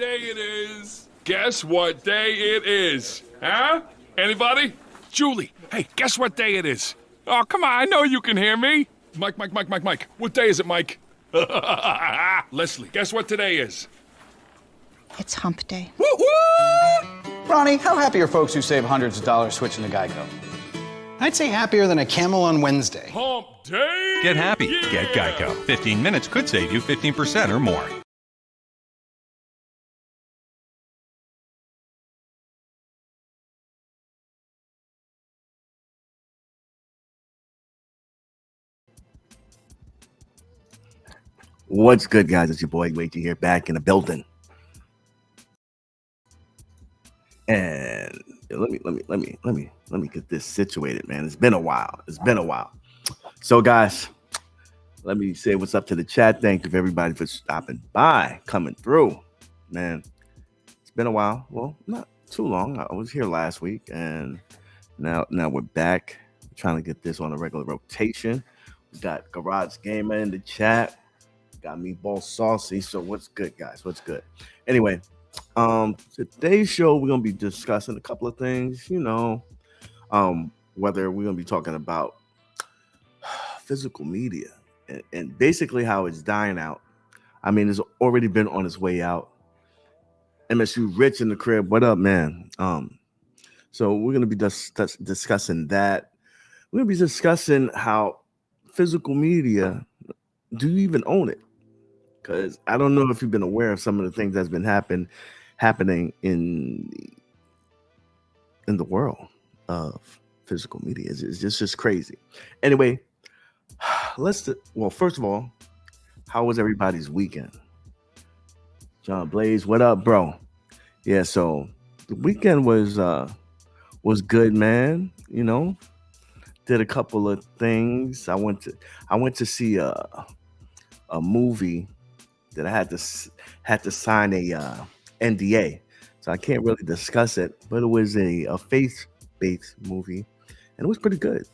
day it is? Guess what day it is? Huh? Anybody? Julie, hey, guess what day it is? Oh, come on, I know you can hear me. Mike. What day is it, Mike? Leslie, guess what today is? It's hump day. Woo-hoo! Ronnie, how happy are folks who save hundreds of dollars switching to Geico? I'd say happier than a camel on Wednesday. Hump day! Get happy. Yeah! Get Geico. 15 minutes could save you 15% or more. What's good, guys? It's your boy Wade here, back in the building. And let me get this situated, man. It's been a while. So, guys, let me say what's up to the chat. Thank you for everybody for stopping by, coming through. Man, it's been a while. Well, not too long. I was here last week, and now we're back. We're trying to get this on a regular rotation. We got Garage Gamer in the chat. Got Meatball Saucy. So what's good, guys? What's good? Anyway, today's show, we're going to be discussing a couple of things, whether we're going to be talking about physical media and basically how it's dying out. I mean, it's already been on its way out. MSU Rich in the crib. What up, man? So we're going to be discussing that. We're going to be discussing how physical media, do you even own it? Because I don't know if you've been aware of some of the things that's been happening in the world of physical media. It's just crazy. Anyway, first of all, how was everybody's weekend? John Blaze, what up, bro? Yeah, so the weekend was good, man. Did a couple of things. I went to see a movie that I had to sign a NDA, so I can't really discuss it. But it was a faith-based movie, and it was pretty good.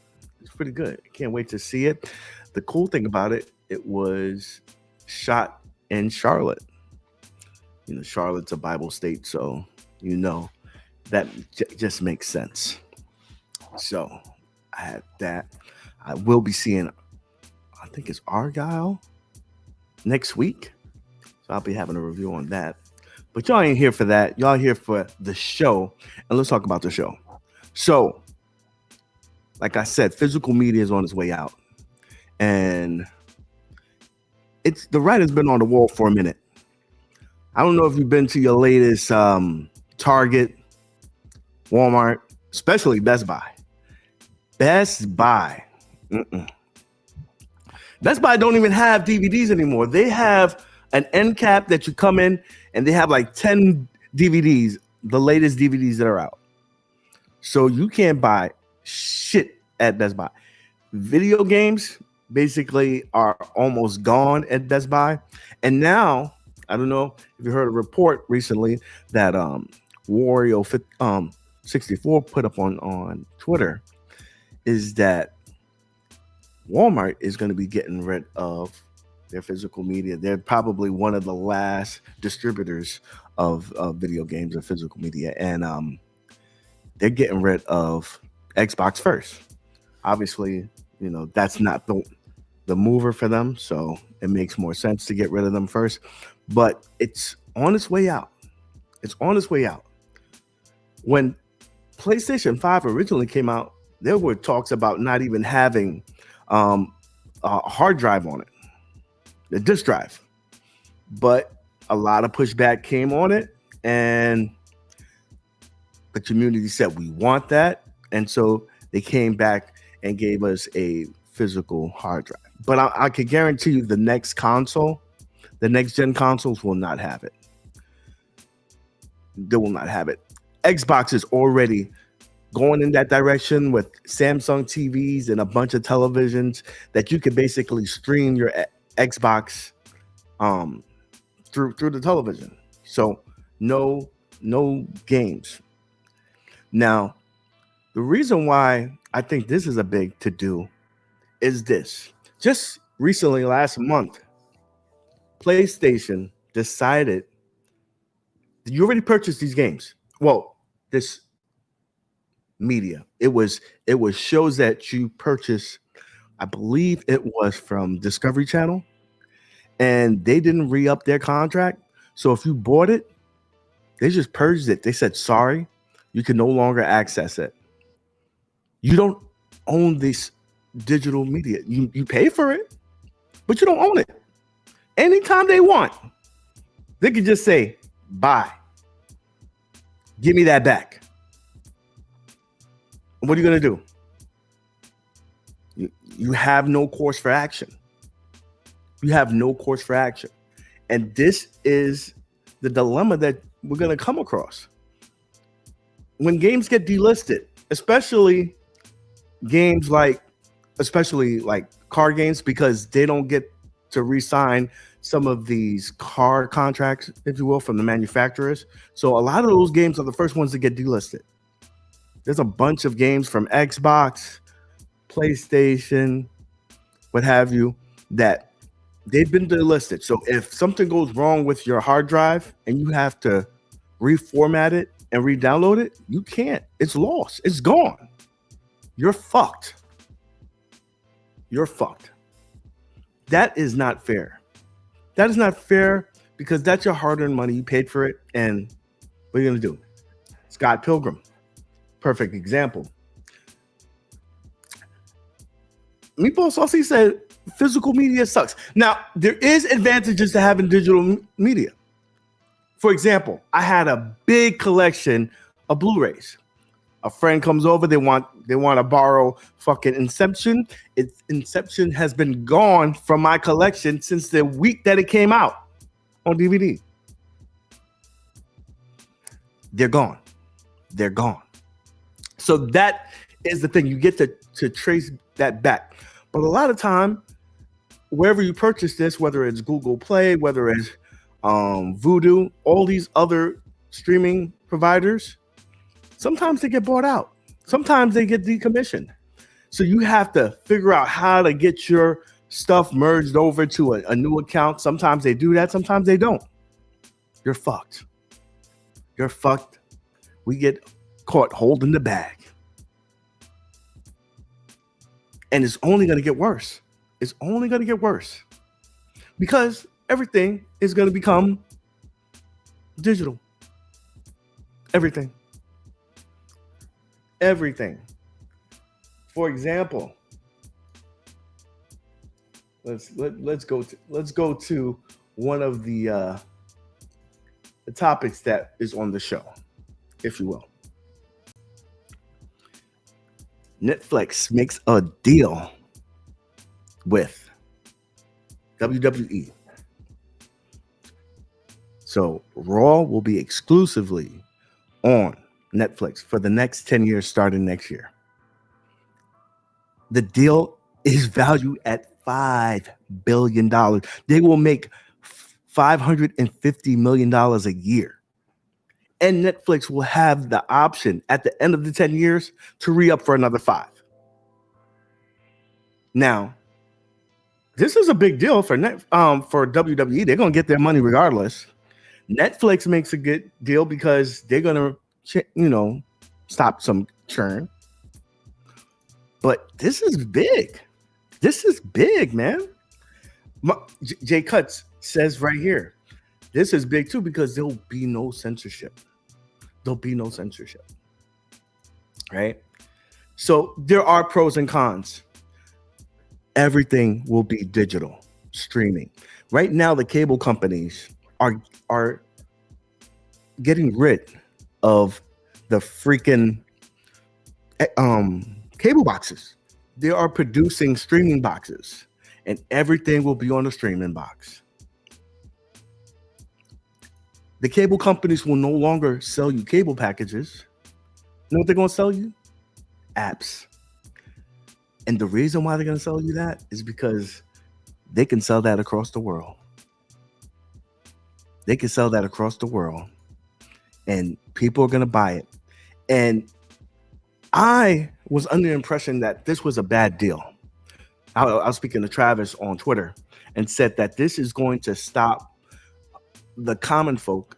I can't wait to see it. The cool thing about it, it was shot in Charlotte. Charlotte's a Bible state, so that just makes sense. So I had that. I will be seeing, I think it's Argyle next week. So I'll be having a review on that. But y'all ain't here for that. Y'all here for the show. And let's talk about the show. So, like I said, physical media is on its way out. And the writing's been on the wall for a minute. I don't know if you've been to your latest Target, Walmart, especially Best Buy. Best Buy don't even have DVDs anymore. They have an end cap that you come in, and they have like 10 DVDs, the latest DVDs that are out. So you can't buy shit at Best Buy. Video games basically are almost gone at Best Buy. And now, I don't know if you heard a report recently that Wario 64 put up on Twitter, is that Walmart is going to be getting rid of their physical media. They're probably one of the last distributors of video games and physical media. And they're getting rid of Xbox first. Obviously, that's not the mover for them. So it makes more sense to get rid of them first. But it's on its way out. When PlayStation 5 originally came out, there were talks about not even having a hard drive on it, the disk drive. But a lot of pushback came on it, and the community said, we want that. And so they came back and gave us a physical hard drive. But I can guarantee you the next gen consoles will not have it. They will not have it. Xbox is already going in that direction with Samsung TVs and a bunch of televisions that you can basically stream your Xbox through the television. So no games. Now, the reason why I think this is a big to-do is this. Just recently, last month, PlayStation decided You already purchased these games. Well, this media. It was shows that you purchased. I believe it was from Discovery Channel, and they didn't re-up their contract. So if you bought it, they just purged it. They said, sorry, you can no longer access it. You don't own this digital media. You pay for it, but you don't own it. Anytime they want, they can just say, bye. Give me that back. And what are you going to do? You have no course for action. You have no course for action. And this is the dilemma that we're going to come across. When games get delisted, especially card games, because they don't get to re-sign some of these card contracts, if you will, from the manufacturers. So a lot of those games are the first ones to get delisted. There's a bunch of games from Xbox, PlayStation, what have you, that they've been delisted. So if something goes wrong with your hard drive and you have to reformat it and re-download it, you can't. It's lost. It's gone. You're fucked. You're fucked. That is not fair. That is not fair because that's your hard-earned money. You paid for it, and what are you going to do? Scott Pilgrim, perfect example. Meatball Saucy said physical media sucks. Now, there is advantages to having digital media. For example, I had a big collection of Blu-rays. A friend comes over, they want to borrow fucking Inception. Inception has been gone from my collection since the week that it came out on DVD. They're gone. They're gone. So that is the thing. You get to trace that back. But a lot of time, wherever you purchase this, whether it's Google Play, whether it's Vudu, all these other streaming providers, sometimes they get bought out. Sometimes they get decommissioned. So you have to figure out how to get your stuff merged over to a new account. Sometimes they do that. Sometimes they don't. You're fucked. You're fucked. We get caught holding the bag. And it's only going to get worse. It's only going to get worse. Because everything is going to become digital. Everything. Everything. For example, let's go to one of the topics that is on the show, if you will. Netflix makes a deal with WWE. So Raw will be exclusively on Netflix for the next 10 years starting next year. The deal is valued at $5 billion. They will make $550 million a year. And Netflix will have the option at the end of the 10 years to re-up for another 5. Now, this is a big deal for WWE. They're going to get their money regardless. Netflix makes a good deal because they're going to, stop some churn. But this is big. This is big, man. Jay Cuts says right here, this is big too because there'll be no censorship. There'll be no censorship. Right? So there are pros and cons. Everything will be digital streaming. Right now, the cable companies are getting rid of the freaking cable boxes. They are producing streaming boxes, and everything will be on the streaming box. The cable companies will no longer sell you cable packages. You know what they're going to sell you? Apps. And the reason why they're going to sell you that is because they can sell that across the world. They can sell that across the world, and people are going to buy it. And I was under the impression that this was a bad deal. I was speaking to Travis on Twitter and said that this is going to stop the common folk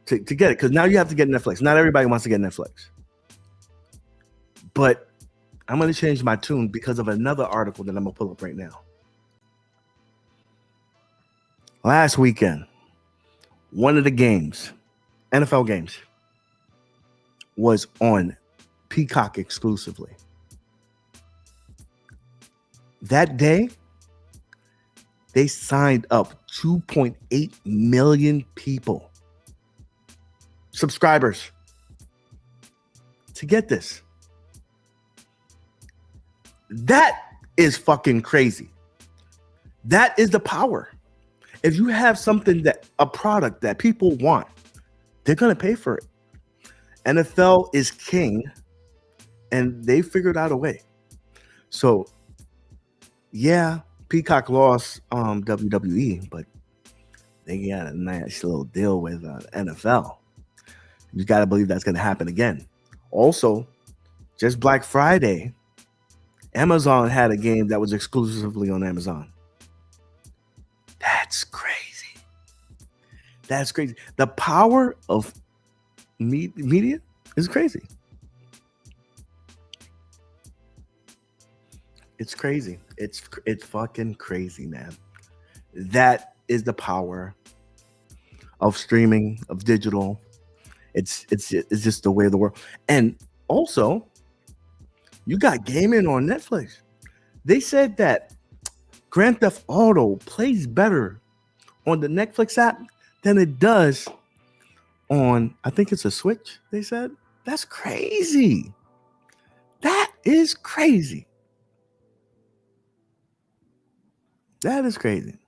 to get it, because now you have to get Netflix. Not everybody wants to get Netflix. But I'm going to change my tune because of another article that I'm going to pull up right now. Last weekend, one of the games, NFL games, was on Peacock exclusively. That day, they signed up 2.8 million people, subscribers, to get this. That is fucking crazy. That is the power. If you have something a product that people want, they're going to pay for it. NFL is king, and they figured out a way. So, yeah, Peacock lost WWE, but they got a nice little deal with NFL. You got to believe that's going to happen again. Also, just Black Friday, Amazon had a game that was exclusively on Amazon. That's crazy. That's crazy. The power of media is crazy. It's crazy. It's fucking crazy, man. That is the power of streaming, of digital. It's just the way of the world. And also, you got gaming on Netflix. They said that Grand Theft Auto plays better on the Netflix app than it does on, I think it's a Switch, they said. That's crazy. That is crazy. That is crazy.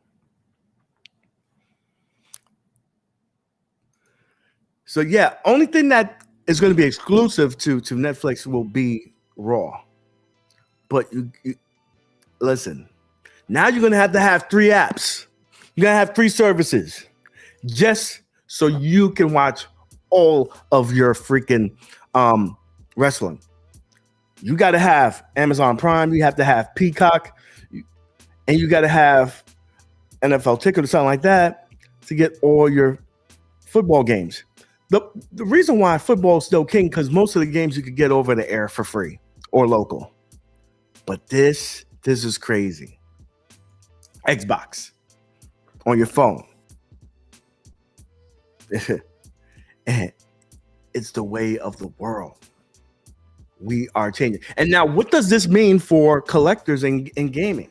So yeah, only thing that is going to be exclusive to Netflix will be Raw. But you listen, now you're going to have 3 apps. You're going to have 3 services just so you can watch all of your freaking wrestling. You got to have Amazon Prime. You have to have Peacock. And you got to have NFL Ticket or something like that to get all your football games. The reason why football is still king, because most of the games you could get over the air for free or local. But this is crazy. Xbox on your phone. And it's the way of the world. We are changing. And now, what does this mean for collectors in gaming?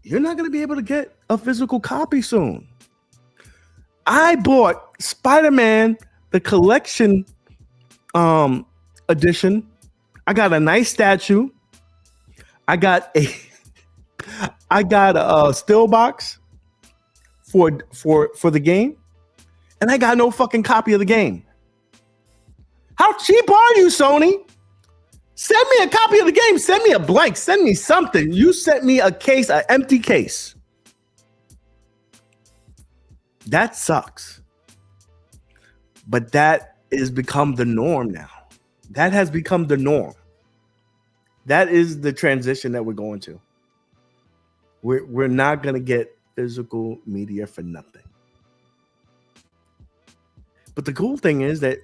You're not going to be able to get a physical copy soon. I bought Spider-Man, the collection edition. I got a nice statue. I got a still box for the game, and I got no fucking copy of the game. How cheap are you, Sony? Send me a copy of the game. Send me a blank. Send me something. You sent me a case, an empty case. That sucks. But that has become the norm now. That has become the norm. That is the transition that we're going to. We're not going to get physical media for nothing. But the cool thing is that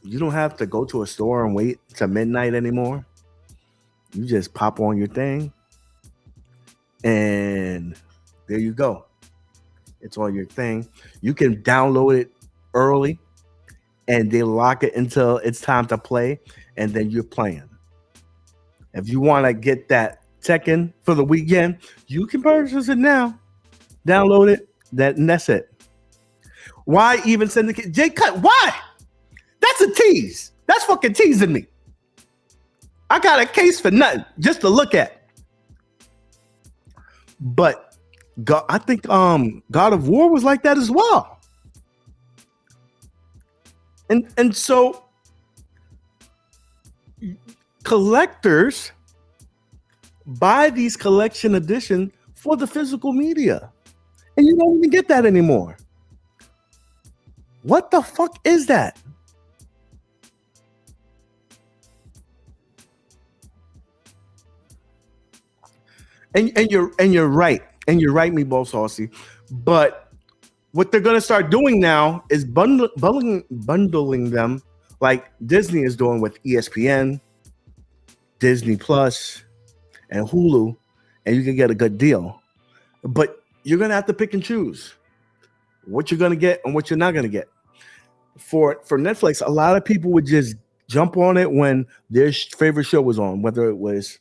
you don't have to go to a store and wait till midnight anymore. You just pop on your thing, and there you go. It's on your thing. You can download it early, and they lock it until it's time to play, and then you're playing. If you want to get that Tekken for the weekend, you can purchase it now. Download it, and that's it. Why even send the kid? Jay Cut, why? That's a tease. That's fucking teasing me. I got a case for nothing, just to look at. But God, I think God of War was like that as well. And so collectors buy these collection editions for the physical media. And you don't even get that anymore. What the fuck is that? And you're right. And you're right, me both saucy. But What they're going to start doing now is bundling them like Disney is doing with ESPN, Disney Plus, and Hulu, and you can get a good deal. But you're going to have to pick and choose what you're going to get and what you're not going to get. For Netflix, a lot of people would just jump on it when their favorite show was on, whether it was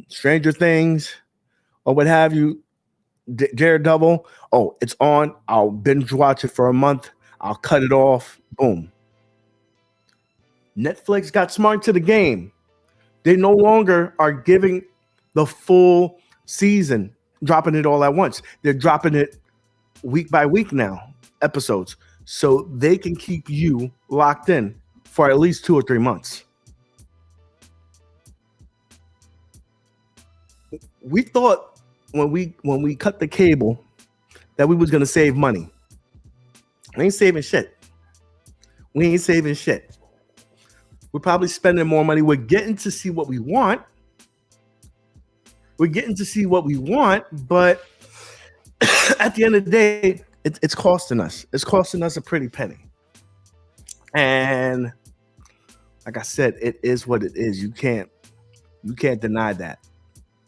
Stranger Things or what have you, Daredevil. Oh, it's on. I'll binge watch it for a month. I'll cut it off. Boom. Netflix got smart to the game. They no longer are giving the full season, dropping it all at once. They're dropping it week by week now, episodes, so they can keep you locked in for at least 2 or 3 months. We thought when we cut the cable that we was gonna save money. We ain't saving shit. We're probably spending more money. We're getting to see what we want. But at the end of the day, it's costing us. It's costing us a pretty penny. And like I said, it is what it is. You can't deny that.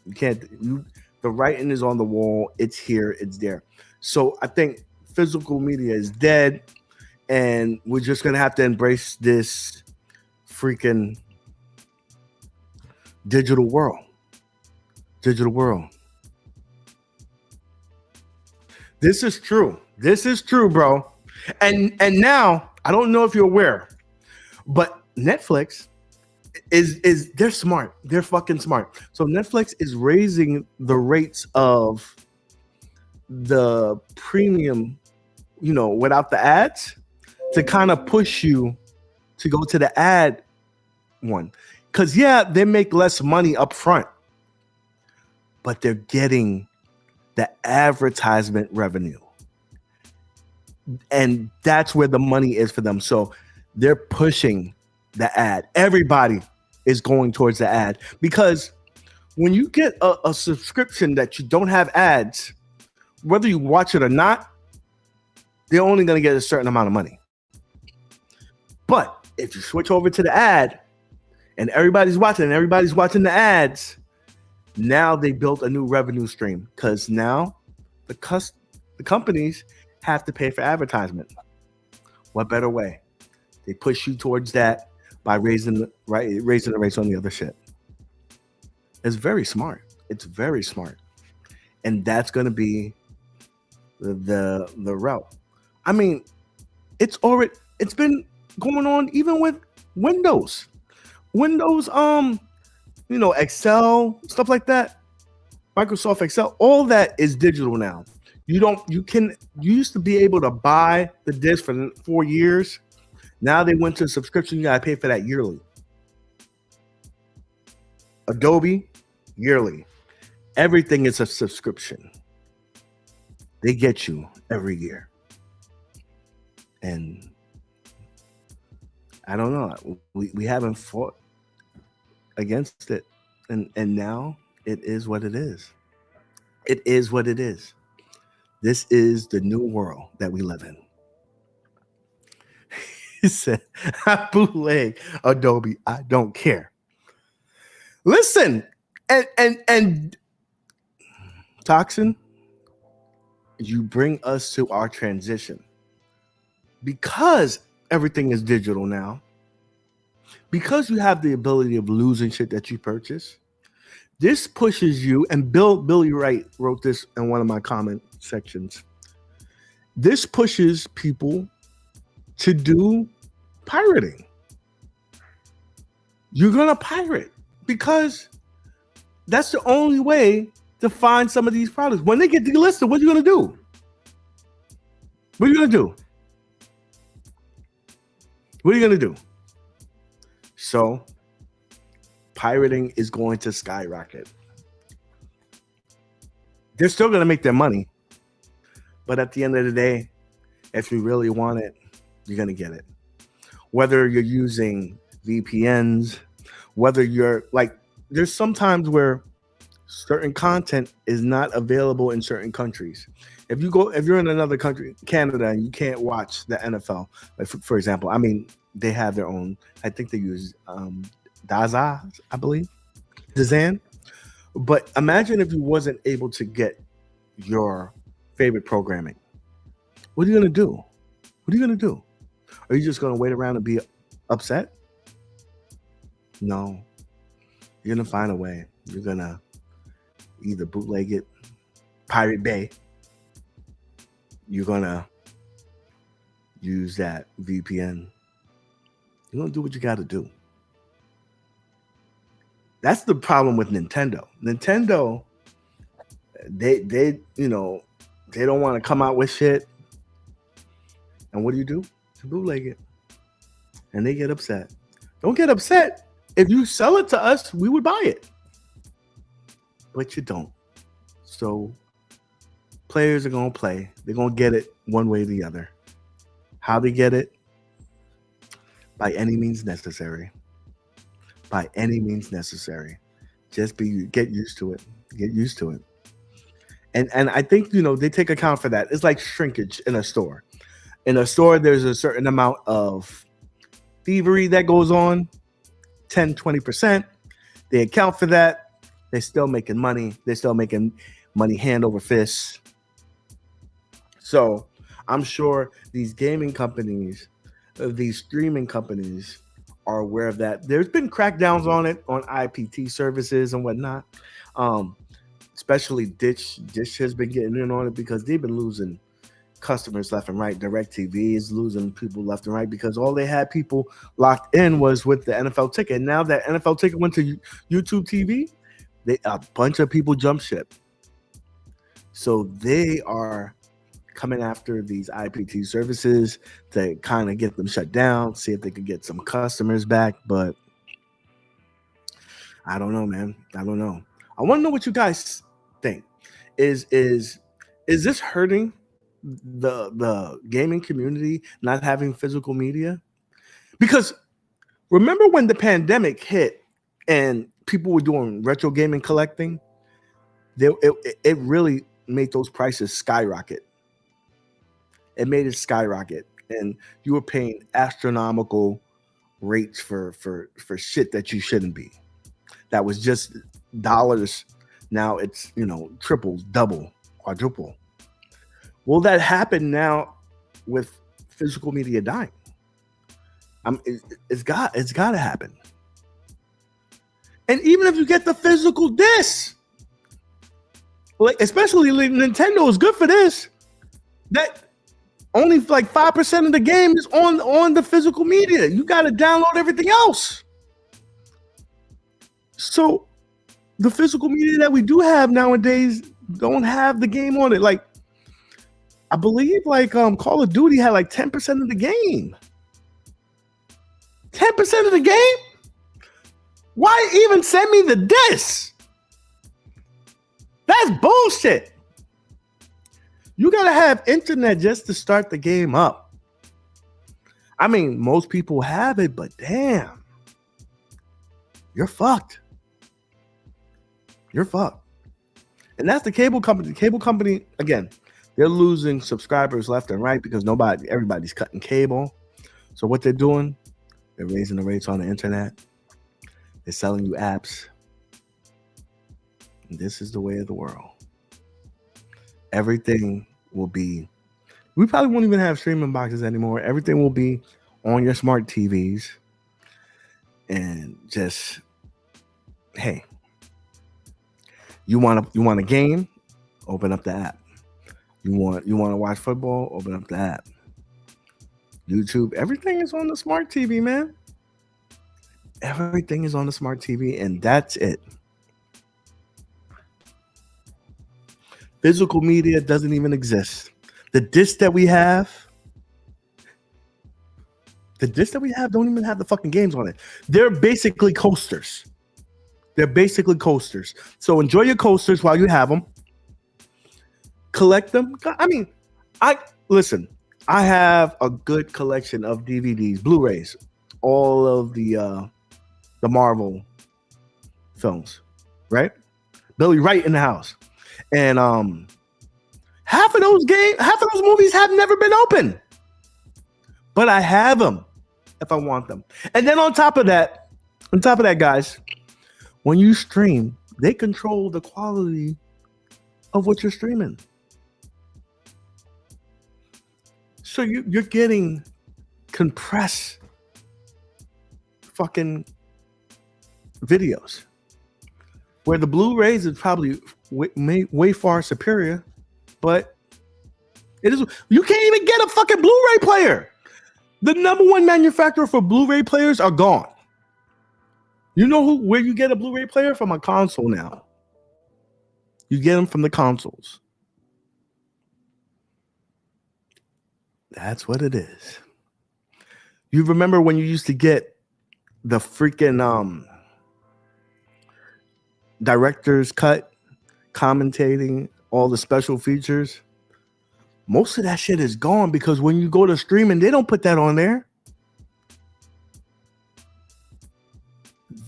The writing is on the wall. It's here. It's there. So I think physical media is dead, and we're just gonna have to embrace this freaking digital world. This is true, bro. And now I don't know if you're aware, but Netflix is they're smart. They're fucking smart. So Netflix is raising the rates of the premium, without the ads, to kind of push you to go to the ad one. Because they make less money up front, but they're getting the advertisement revenue. And that's where the money is for them. So they're pushing the ad. Everybody is going towards the ad, because when you get a subscription that you don't have ads, whether you watch it or not, they're only going to get a certain amount of money. But if you switch over to the ad and everybody's watching the ads, now they built a new revenue stream, because now the companies have to pay for advertisement. What better way? They push you towards that by raising the rates on the other shit. It's very smart. And that's going to be the route. I mean, it's been going on even with Windows, Excel, stuff like that. Microsoft Excel, all that is digital now. You used to be able to buy the disc for 4 years. Now they went to a subscription. You gotta pay for that yearly. Adobe, yearly. Everything is a subscription. They get you every year. And I don't know. We haven't fought against it. And now it is what it is. It is what it is. This is the new world that we live in. He said, I bootleg Adobe. I don't care. Listen, and Toxin, you bring us to our transition. Because everything is digital now, because you have the ability of losing shit that you purchase, this pushes you, and Billy Wright wrote this in one of my comment sections. This pushes people to do pirating. You're going to pirate because that's the only way to find some of these products. When they get delisted, what are you going to do? What are you going to do? What are you going to do? So, pirating is going to skyrocket. They're still going to make their money. But at the end of the day, if you really want it, you're going to get it. Whether you're using VPNs, whether you're there's sometimes where certain content is not available in certain countries. If you're in another country, Canada, and you can't watch the NFL, like for example, I mean, they have their own. I think they use Daza, I believe, Dazan. But imagine if you wasn't able to get your favorite programming. What are you gonna do? What are you gonna do? Are you just gonna wait around and be upset? No, you're gonna find a way. You're gonna either bootleg it, Pirate Bay. You're gonna use that VPN. You're gonna do what you got to do. That's the problem with Nintendo. Nintendo, they don't want to come out with shit. And what do? You bootleg it, and they get upset. Don't get upset. If you sell it to us, we would buy it, but you don't. So players are gonna play. They're gonna get it one way or the other. How they get it? By any means necessary. By any means necessary. Just get used to it. Get used to it. And I think they take account for that. It's like shrinkage in a store. In a store, there's a certain amount of thievery that goes on, 10, 20%. They account for that. They're still making money. They're still making money hand over fist. So I'm sure these gaming companies, these streaming companies are aware of that. There's been crackdowns on it, on IPT services and whatnot. Especially Dish has been getting in on it because they've been losing customers left and right. DirecTV is losing people left and right because all they had people locked in was with the NFL ticket. Now that NFL ticket went to YouTube TV, a bunch of people jump ship. So they are coming after these IPT services to kind of get them shut down, see if they could get some customers back. But I don't know, man. I don't know. I want to know what you guys think. Is this hurting the gaming community not having physical media? Because remember when the pandemic hit and people were doing retro gaming collecting, it really made those prices skyrocket. It made it skyrocket, and you were paying astronomical rates for shit that you shouldn't be. That was just dollars. Now it's triple, double, quadruple. Will that happen now with physical media dying? It's got to happen. And even if you get the physical disc, like especially Nintendo is good for this. That only like 5% of the game is on the physical media. You got to download everything else. So the physical media that we do have nowadays don't have the game on it. Like I believe Call of Duty had like 10% of the game. 10% of the game? Why even send me the disc? That's bullshit. You gotta have internet just to start the game up. I mean, most people have it, but damn, you're fucked. You're fucked. And that's the cable company. The cable company, again, they're losing subscribers left and right because everybody's cutting cable. So what they're doing, they're raising the rates on the internet. They're selling you apps. And this is the way of the world. Everything will be, we probably won't even have streaming boxes anymore. Everything will be on your smart TVs. And just, hey, you want a game? Open up the app. You want to watch football? Open up the app. YouTube, everything is on the smart TV, man. Everything is on the smart TV, and that's it. Physical media doesn't even exist. The discs that we have don't even have the fucking games on it. They're basically coasters. So enjoy your coasters while you have them. Collect them. I mean, I have a good collection of DVDs, Blu-rays, all of the Marvel films, right? Billy Wright in the house. And Half of those movies have never been open. But I have them if I want them. And then on top of that, guys, when you stream, they control the quality of what you're streaming. So you're getting compressed fucking videos where the Blu-rays is probably way far superior, but it is. You can't even get a fucking Blu-ray player. The number one manufacturer for Blu-ray players are gone. You know where you get a Blu-ray player? From a console now. You get them from the consoles. That's what it is. You remember when you used to get the freaking director's cut, commentating all the special features? Most of that shit is gone because when you go to streaming, they don't put that on there.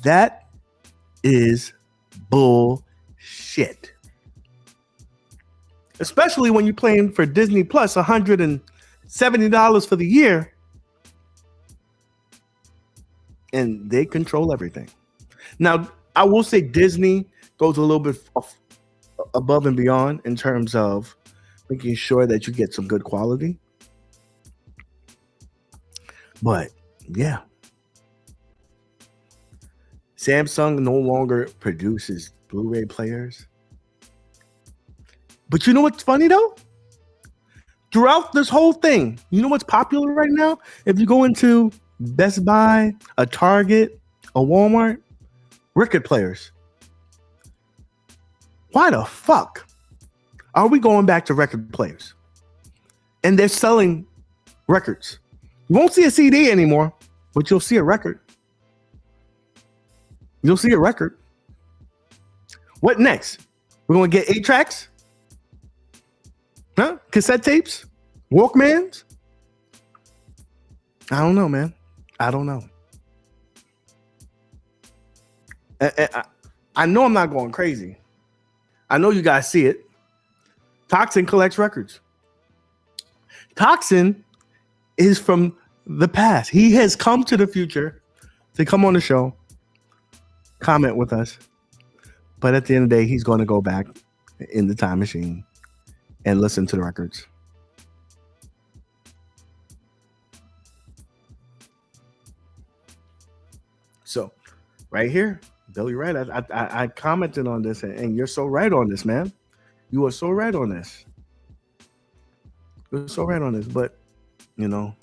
That is bullshit. Especially when you're playing for Disney Plus, $170 for the year. And they control everything. Now, I will say Disney goes a little bit above and beyond in terms of making sure that you get some good quality. But, yeah. Samsung no longer produces Blu-ray players. But you know what's funny, though? Throughout this whole thing, you know what's popular right now? If you go into Best Buy, a Target, a Walmart, record players. Why the fuck are we going back to record players? And they're selling records. You won't see a CD anymore, but you'll see a record. You'll see a record. What next? We're going to get 8 tracks? Huh? Cassette tapes? Walkmans? I don't know, man. I don't know. I know I'm not going crazy. I know you guys see it. Toxin collects records. Toxin is from the past. He has come to the future to come on the show, comment with us. But at the end of the day, he's going to go back in the time machine and listen to the records. So, right here, Billy, right? I commented on this, and you're so right on this, man. You are so right on this. You're so right on this, but you know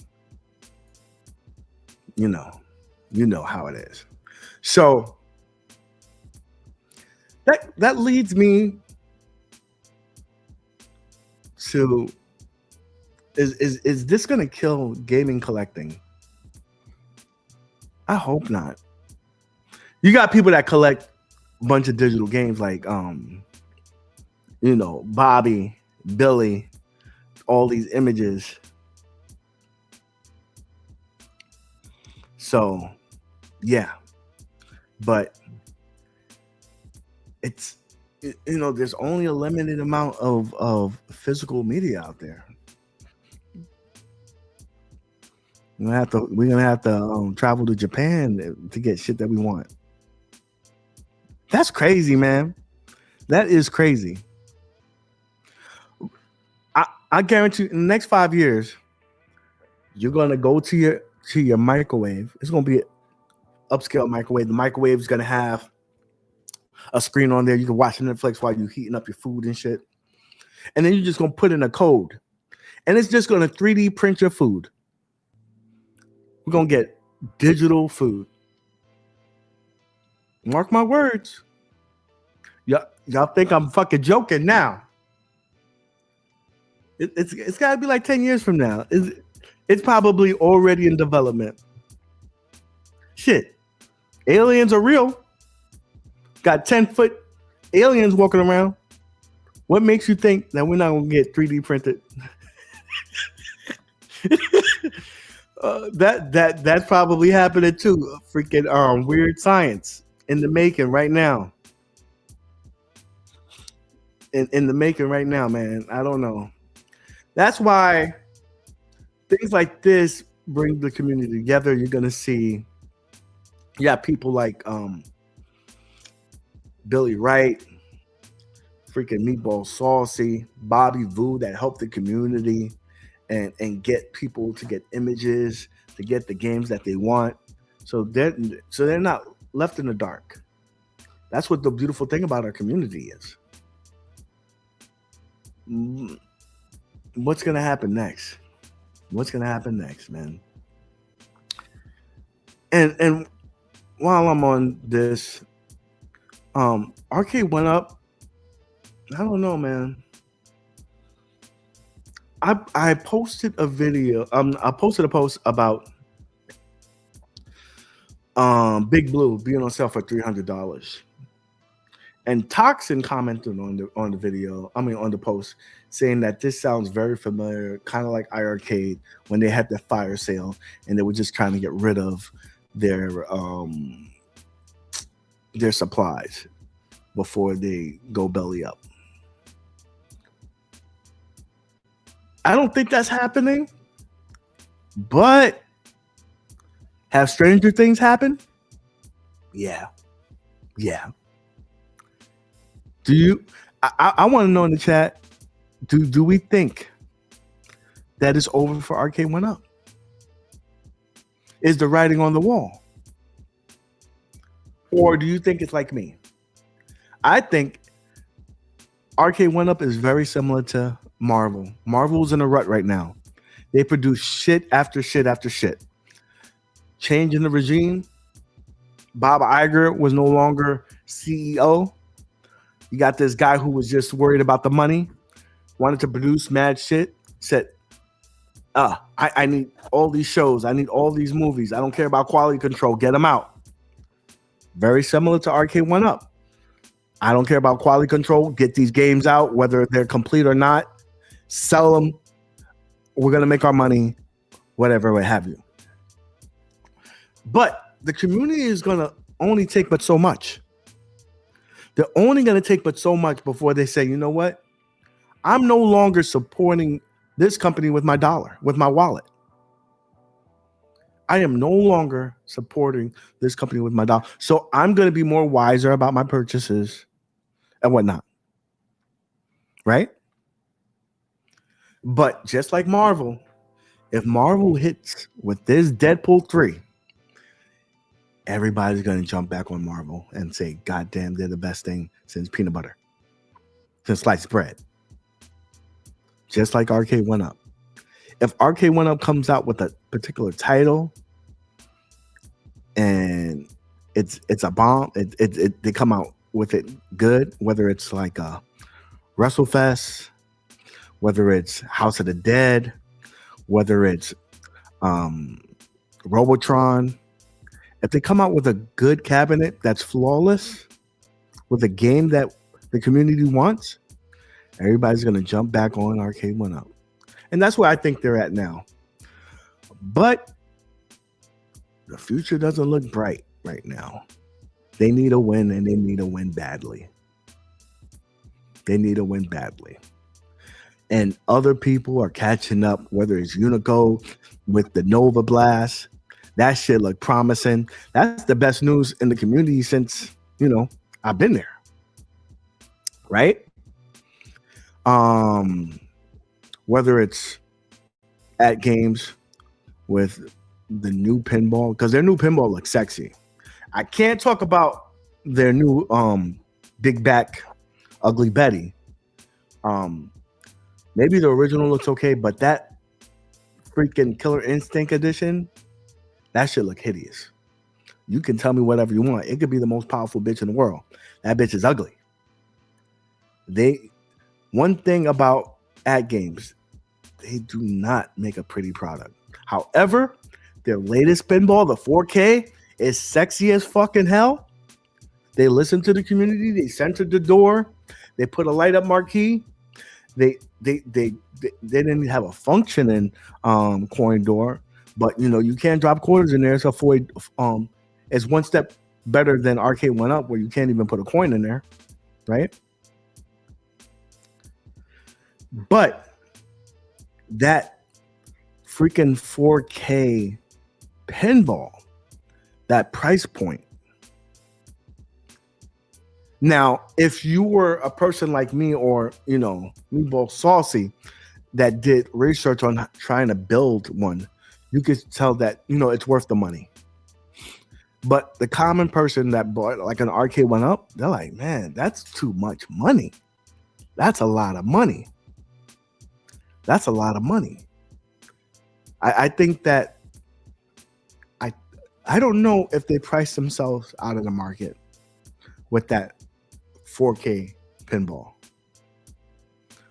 how it is. So that leads me to is this gonna kill gaming collecting? I hope not. You got people that collect a bunch of digital games like Bobby, Billy, all these images. So yeah, but it's there's only a limited amount of physical media out there. We're gonna have to travel to Japan to get shit that we want. That's crazy, man. That is crazy. I guarantee in the next 5 years, you're gonna go to your microwave. It's gonna be an upscale microwave. The microwave is gonna have a screen on there. You can watch Netflix while you're heating up your food and shit. And then you're just gonna put in a code, and it's just gonna 3D print your food. We're gonna get digital food. Mark my words. Y'all think I'm fucking joking now. It's got to be like 10 years from now. It's probably already in development. Shit. Aliens are real. Got 10-foot aliens walking around. What makes you think that we're not going to get 3D printed? That's probably happening too. Freaking weird science in the making right now. in the making right now, man. I don't know. That's why things like this bring the community together. You're gonna see, people like Billy Wright, freaking Meatball Saucy, Bobby Vu that help the community and get people to get images, to get the games that they want. So they're not left in the dark. That's what the beautiful thing about our community is. What's gonna happen next? What's gonna happen next, man? And while I'm on this, Arcade went up. I don't know, man. I posted a video. I posted a post about Big Blue being on sale for $300. And Toxin commented on the video, on the post, saying that this sounds very familiar, kind of like iArcade when they had the fire sale and they were just trying to get rid of their supplies before they go belly up. I don't think that's happening, but have stranger things happen? Yeah. Do you? I want to know in the chat. Do we think that it's over for Arcade Went Up? Is the writing on the wall, or do you think it's like me? I think Arcade Went Up is very similar to Marvel. Marvel's in a rut right now. They produce shit after shit after shit. Change in the regime. Bob Iger was no longer CEO. You got this guy who was just worried about the money, wanted to produce mad shit, said, I need all these shows. I need all these movies. I don't care about quality control. Get them out. Very similar to Arcade Went Up. I don't care about quality control. Get these games out, whether they're complete or not. Sell them. We're going to make our money, whatever, what have you. But the community is going to only take but so much. They're only going to take but so much before they say, you know what? I'm no longer supporting this company with my dollar, with my wallet. I am no longer supporting this company with my dollar. So I'm going to be more wiser about my purchases and whatnot. Right? But just like Marvel, if Marvel hits with this Deadpool 3, everybody's going to jump back on Marvel and say, God damn, they're the best thing since peanut butter, since sliced bread. Just like Arcade Went Up. If Arcade Went Up comes out with a particular title and it's a bomb, they come out with it good, whether it's like a WrestleFest, whether it's House of the Dead, whether it's Robotron, if they come out with a good cabinet that's flawless, with a game that the community wants, everybody's going to jump back on Arcade Went Up. And that's where I think they're at now. But the future doesn't look bright right now. They need a win, and they need a win badly. They need a win badly. And other people are catching up, whether it's Unico with the Nova Blast. That shit look promising. That's the best news in the community since, I've been there. Right? Whether it's at games with the new pinball, because their new pinball looks sexy. I can't talk about their new big back Ugly Betty. Maybe the original looks okay, but that freaking Killer Instinct edition, that shit look hideous. You can tell me whatever you want. It could be the most powerful bitch in the world. That bitch is ugly. One thing about ad games, they do not make a pretty product. However, their latest pinball, the 4K, is sexy as fucking hell. They listen to the community. They centered the door. They put a light up marquee. They didn't have a functioning coin door, but you can't drop quarters in there. So it's one step better than Arcade Went Up, where you can't even put a coin in there, right? But that freaking 4K pinball, that price point. Now, if you were a person like me or, Meatball Saucy that did research on trying to build one, you could tell that, it's worth the money. But the common person that bought like an arcade one up, they're like, man, that's too much money. That's a lot of money. That's a lot of money. I think that I don't know if they price themselves out of the market with that 4K pinball.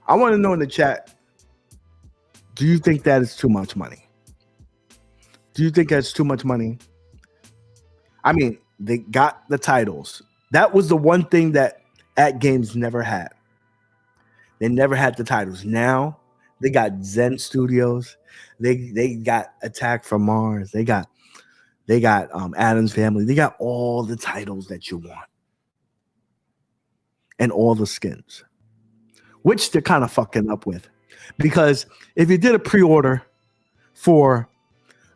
I want to know in the chat, do you think that is too much money? Do you think that's too much money? I mean, they got the titles. That was the one thing that At Games never had. They never had the titles. Now they got Zen Studios. They got Attack from Mars. They got Addams Family. They got all the titles that you want. And all the skins, which they're kind of fucking up with. Because if you did a pre-order for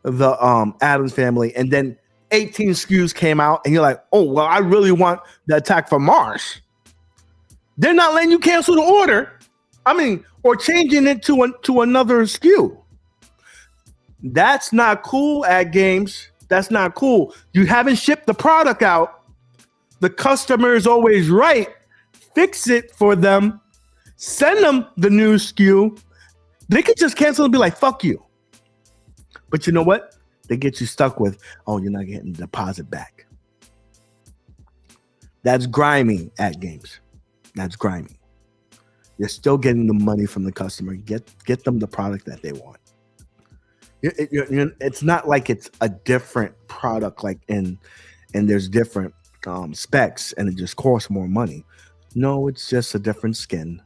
the Addams Family and then 18 SKUs came out and you're like, oh, well, I really want the Attack from Mars. They're not letting you cancel the order. I mean, or changing it to another SKU. That's not cool at Games. That's not cool. You haven't shipped the product out. The customer is always right. Fix it for them. Send them the new SKU. They could just cancel and be like, fuck you. But you know what? They get you stuck with, oh, you're not getting the deposit back. That's grimy at Games. That's grimy. You're still getting the money from the customer. Get them the product that they want. It's not like it's a different product, like and there's different specs and it just costs more money. No, it's just a different skin.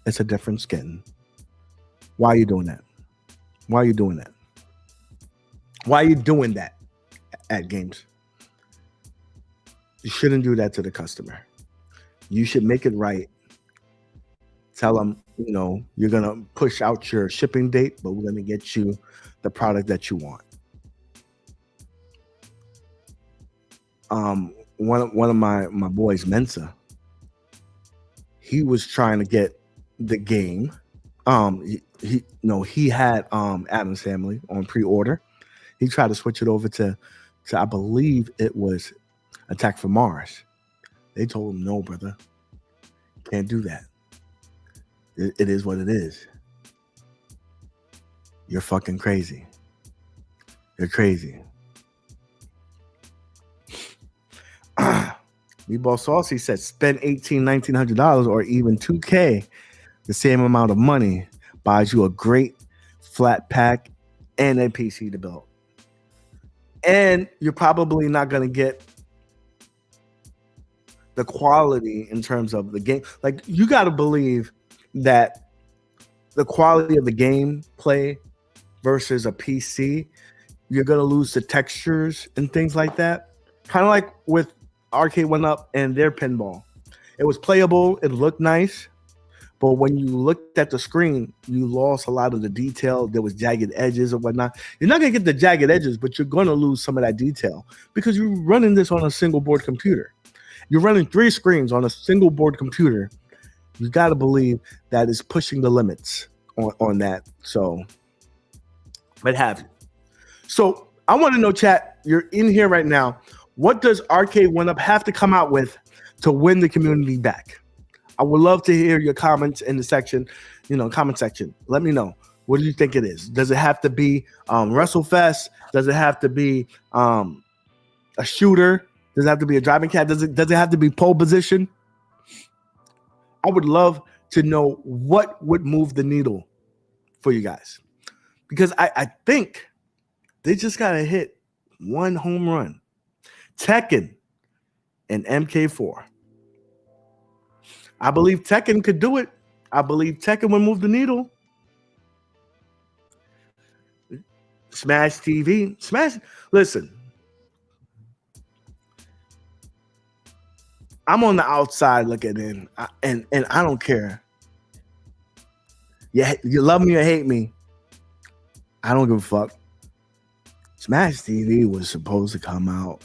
It's a different skin. Why are you doing that? Why are you doing that? Why are you doing that at Games? You shouldn't do that to the customer. You should make it right. Tell them, you're going to push out your shipping date, but we're going to get you the product that you want. One of my boys, Mensa, he was trying to get the game. He had Addams Family on pre-order. He tried to switch it over to I believe it was Attack from Mars. They told him, no, brother, can't do that. It is what it is. You're fucking crazy. You're crazy. Meatball Saucy said spend $1,900 or even $2K, the same amount of money buys you a great flat pack and a PC to build. And you're probably not going to get the quality in terms of the game. Like, you got to believe that the quality of the gameplay versus a PC, you're going to lose the textures and things like that. Kind of like with Arcade One Up and their pinball. It was playable. It looked nice. But when you looked at the screen, you lost a lot of the detail. There was jagged edges or whatnot. You're not going to get the jagged edges, but you're going to lose some of that detail because you're running this on a single board computer. You're running 3 screens on a single board computer. You got to believe that is pushing the limits on that. So, what have you. So, I want to know, chat, you're in here right now. What does Arcade One Up have to come out with to win the community back? I would love to hear your comments in the section, comment section. Let me know. What do you think it is? Does it have to be WrestleFest? Does it have to be a shooter? Does it have to be a driving cat? Does it have to be pole position? I would love to know what would move the needle for you guys. Because I think they just got to hit one home run. Tekken and MK4. I believe Tekken could do it. I believe Tekken would move the needle. Smash TV. Listen. I'm on the outside looking in, and I don't care. Yeah, you love me or hate me. I don't give a fuck. Smash TV was supposed to come out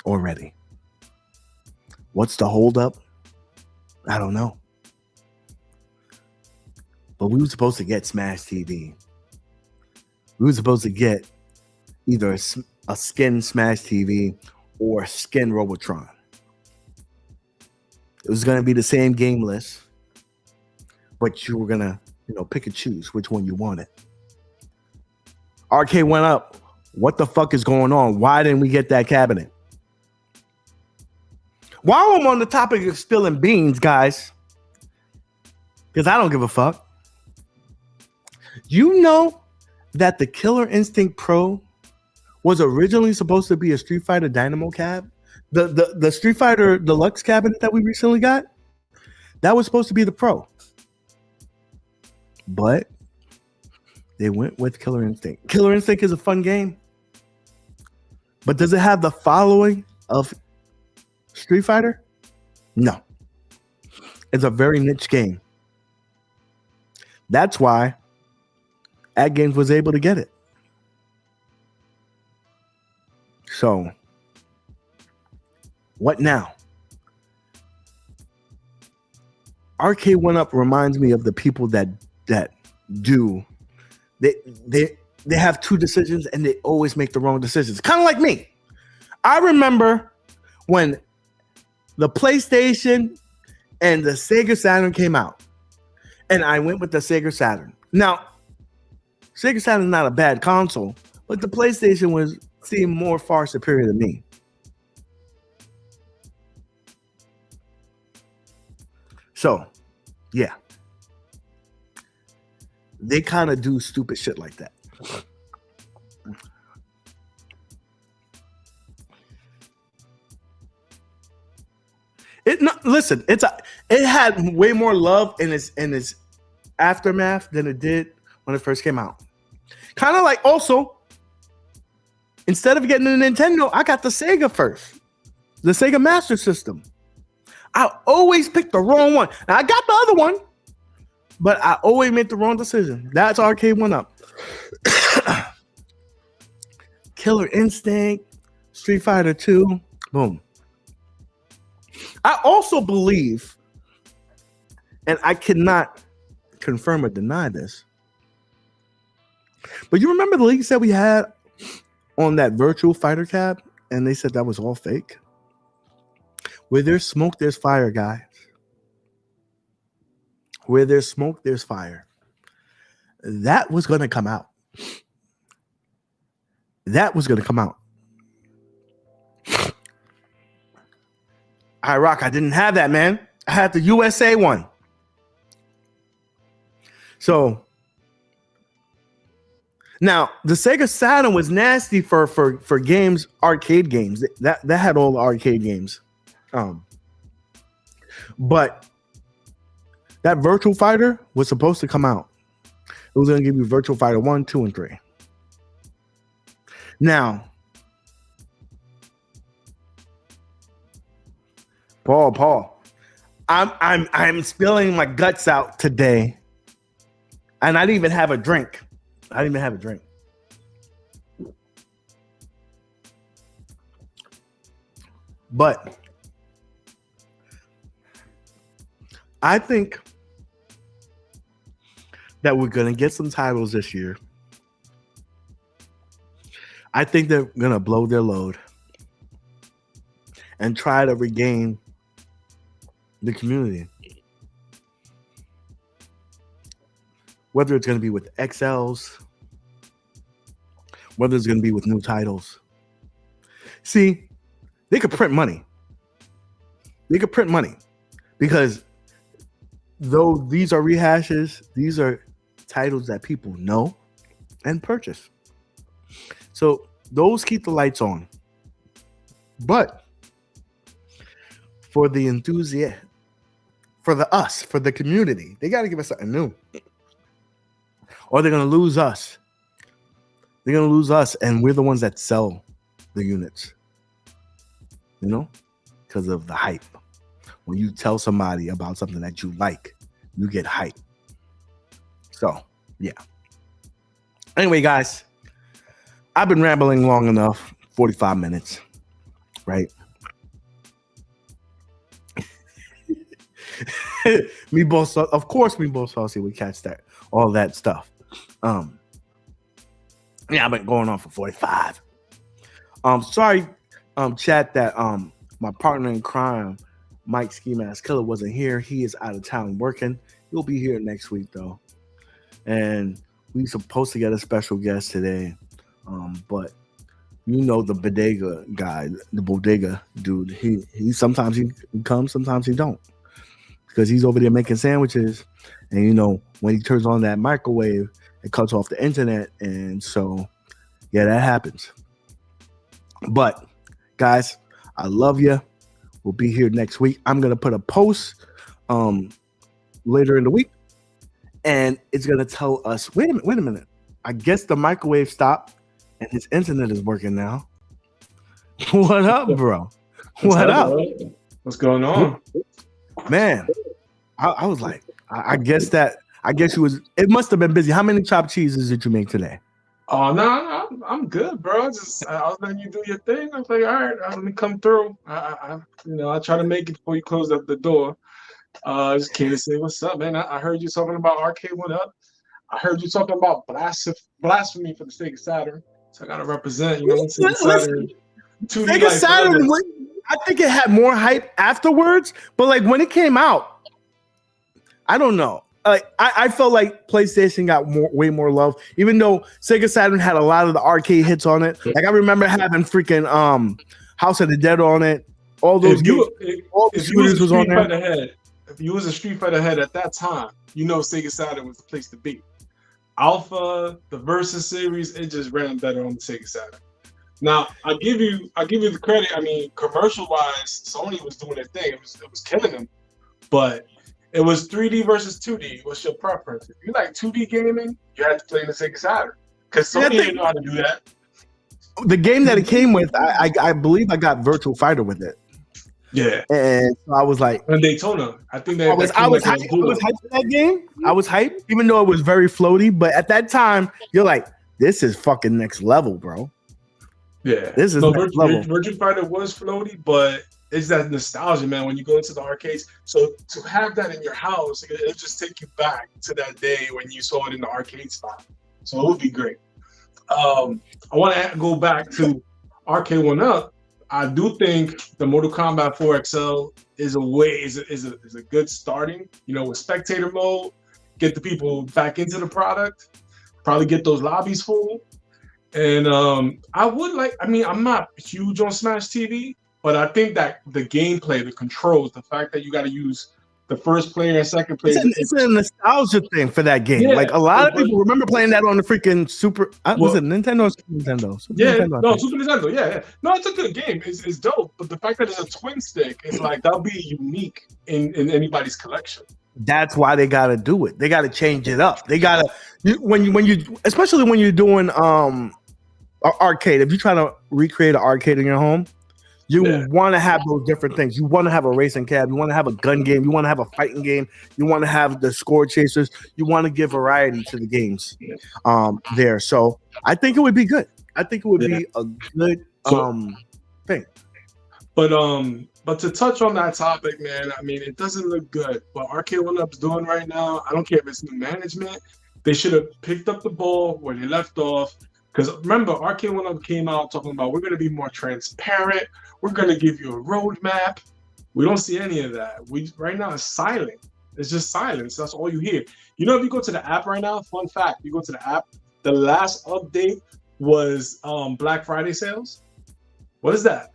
already. What's the holdup? I don't know. But we were supposed to get Smash TV. We were supposed to get either a skin Smash TV or a skin Robotron. It was going to be the same game list, but you were going to, pick and choose which one you wanted. Arcade went up. What the fuck is going on? Why didn't we get that cabinet? While I'm on the topic of spilling beans, guys, because I don't give a fuck. You know that the Killer Instinct Pro was originally supposed to be a Street Fighter Dynamo cab? The Street Fighter Deluxe cabinet that we recently got? That was supposed to be the Pro. But they went with Killer Instinct. Killer Instinct is a fun game. But does it have the following of Street Fighter? No. It's a very niche game. That's why Ad Games was able to get it. So, what now? Arcade 1UP reminds me of the people that do. They have two decisions and they always make the wrong decisions. Kind of like me. I remember when the PlayStation and the Sega Saturn came out, and I went with the Sega Saturn. Now, Sega Saturn is not a bad console, but the PlayStation seemed more far superior to me. So, yeah. They kind of do stupid shit like that. Listen, it had way more love in its aftermath than it did when it first came out. Kind of like, also, instead of getting a Nintendo, I got the Sega first. The Sega Master System. I always picked the wrong one. Now, I got the other one, but I always made the wrong decision. That's Arcade 1UP. Killer Instinct, Street Fighter 2, boom. I also believe, and I cannot confirm or deny this, but you remember the leaks that we had on that virtual fighter cab, and they said that was all fake? Where there's smoke, there's fire, guys. Where there's smoke, there's fire. That was going to come out. That was going to come out. I didn't have that, man. I had the USA one. So now the Sega Saturn was nasty for games, arcade games. That had all the arcade games. But that Virtual Fighter was supposed to come out. It was going to give you Virtual Fighter 1, 2, and 3. Now, Paul, I'm spilling my guts out today, and I didn't even have a drink. But I think that we're going to get some titles this year. I think they're going to blow their load and try to regain the community. Whether it's going to be with XLs, whether it's going to be with new titles. See, they could print money. Because though these are rehashes, these are titles that people know and purchase. So those keep the lights on. But for the enthusiast, for the community, they got to give us something new. Or they're going to lose us. They're going to lose us, and we're the ones that sell the units. Because of the hype. When you tell somebody about something that you like, you get hype. So yeah. Anyway, guys, I've been rambling long enough. 45 minutes, right? Of course, Meatball Saucy would catch that, all that stuff. Yeah, I've been going on for 45. Sorry, chat, that my partner in crime, Mike Ski Mask Killer, wasn't here. He is out of town working. He'll be here next week though, and we supposed to get a special guest today, but you know the bodega guy, the bodega dude. He sometimes he comes, sometimes he don't, because he's over there making sandwiches, and you know when he turns on that microwave, it cuts off the internet, and so yeah, that happens. But guys, I love you. We'll be here next week. I'm gonna put a post later in the week, and it's gonna tell us. Wait a minute. I guess the microwave stopped, and his internet is working now. What up, bro? What up? What's going on, man? I was like, I guess you was. It must have been busy. How many chopped cheeses did you make today? Oh no, I'm good, bro. Just I was letting you do your thing. I was like, all right, let me come through. I try to make it before you close up the door. Just came to say what's up, man. I heard you talking about Arcade One Up. I heard you talking about blasphemy for the Sega Saturn. So I gotta represent, Sega Saturn. Sega Saturn. I think it had more hype afterwards, but like when it came out, I don't know. Like I felt like PlayStation got way more love, even though Sega Saturn had a lot of the arcade hits on it. Like I remember having freaking House of the Dead on it. All those games, all the shooters was on there. If you was a Street Fighter head at that time, Sega Saturn was the place to be. Alpha, the Versus series, it just ran better on the Sega Saturn. Now I give you the credit. I mean, commercial wise, Sony was doing their thing. It was killing them, but it was 3D versus 2D. What's your preference? If you like 2D gaming, you had to play in the Sega Saturn, because Sony didn't know how to do that. The game that it came with, I believe I got Virtual Fighter with it. Yeah, and so I was like, and Daytona. I think I was hyped for that game. I was hyped, even though it was very floaty. But at that time, you're like, this is fucking next level, bro. Yeah, this is next level. Virtual Fighter was floaty, but it's that nostalgia, man, when you go into the arcades. So to have that in your house, it'll just take you back to that day when you saw it in the arcade spot. So it would be great. I want to go back to Arcade One Up. I do think the Mortal Kombat 4 XL is a good starting, with spectator mode, get the people back into the product, probably get those lobbies full. And I'm not huge on Smash TV, but I think that the gameplay, the controls, the fact that you got to use the first player and second player. It's a nostalgia thing for that game. Yeah, like a lot of people remember playing that on the freaking Super. Was it Nintendo or Super Nintendo? Super Nintendo. Yeah. No, it's a good game. It's dope. But the fact that it's a twin stick, it's like that'll be unique in anybody's collection. That's why they got to do it. They got to change it up. They got to when you especially when you're doing arcade. If you try to recreate an arcade in your home, you want to have those different things. You want to have a racing cab. You want to have a gun game. You want to have a fighting game. You want to have the score chasers. You want to give variety to the games there. So I think it would be good. I think it would be a good thing. But to touch on that topic, man, I mean, it doesn't look good. What Arcade One Up's doing right now, I don't care if it's new management. They should have picked up the ball where they left off. Because remember, Arcade One Up came out talking about we're going to be more transparent. We're going to give you a roadmap. We don't see any of that. Right now it's silent. It's just silence. That's all you hear. If you go to the app right now, fun fact, you go to the app, the last update was Black Friday sales. What is that?